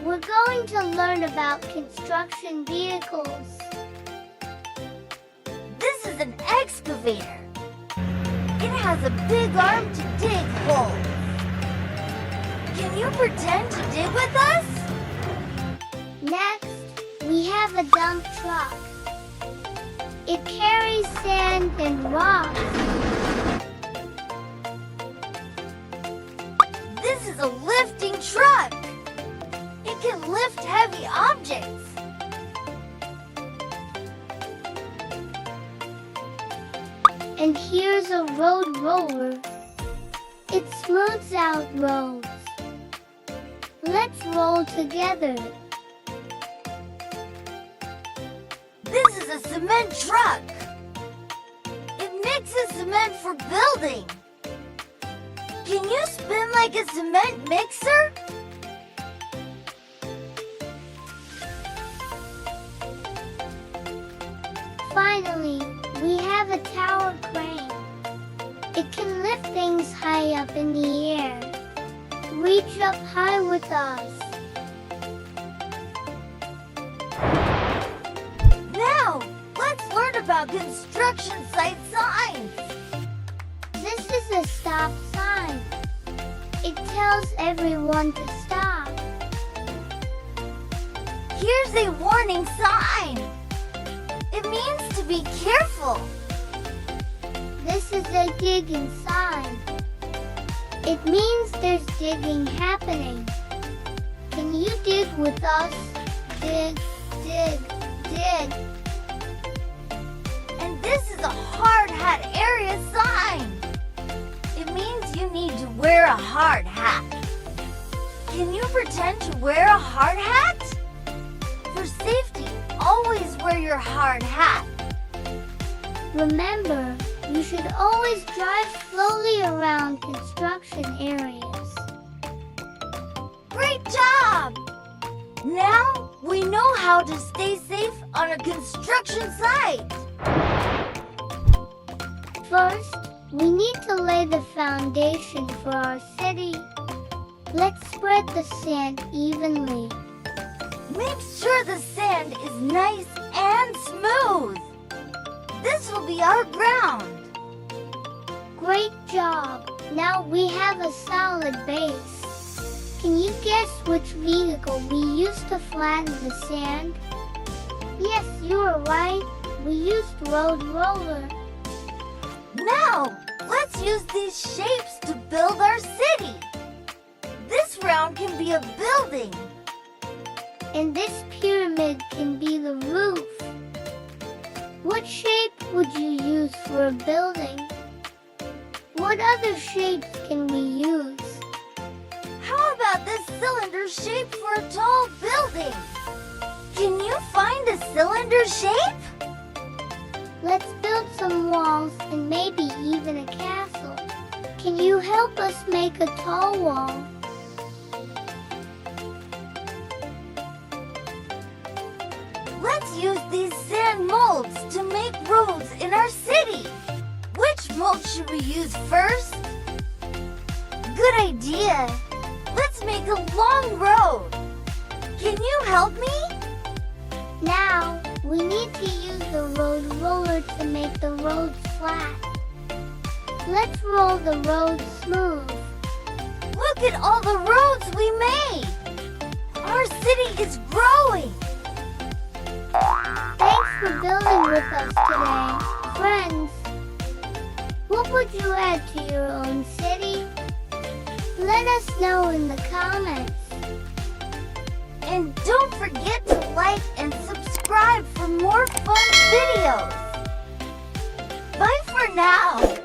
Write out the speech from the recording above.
We're going to learn about construction vehicles. This is an excavator. It has a big arm to dig holes. Can you pretend to dig with us? Next, we have a dump truck. It carries sand and rocks. This is a lifting truck. It can lift heavy objects. And here's a road roller. It smooths out roads. Let's roll together. This is a cement truck. It mixes cement for building. Can you spin like a cement mixer? Finally, we have a tower crane. It can lift things high up in the air. Reach up high with us. Now, let's learn about construction site signs. This is a stop sign. It tells everyone to stop. Here's a warning sign. It means to be careful. This is a digging sign. It means there's digging happening. Can you dig with us? Dig, dig, dig. And this is a hard hat area sign. It means you need to wear a hard hat. Can you pretend to wear a hard hat? For safety, always wear your hard hat. Remember, you should always drive slowly around construction areas. Great job! Now we know how to stay safe on a construction site. First, we need to lay the foundation for our city. Let's spread the sand evenly. Make sure the sand is nice and smooth. This will be our ground. Great job! Now we have a solid base. Can you guess which vehicle we used to flatten the sand? Yes, you are right. We used road roller. Now, let's use these shapes to build our city. This round can be a building. And this pyramid can be the roof. What shape would you use for a building? What other shapes can we use? How about this cylinder shape for a tall building? Can you find a cylinder shape? Let's build some walls and maybe even a castle. Can you help us make a tall wall? Let's use these sand molds to make roads in our city. Which mold should we use first? Good idea. Let's make a long road. Can you help me? Now, we need to use the road roller to make the roads flat. Let's roll the road smooth. Look at all the roads we made. Our city is growing. Thanks for building with us today, friends. What would you add to your own city? Let us know in the comments. And don't forget to like and subscribe for more fun videos. Bye for now.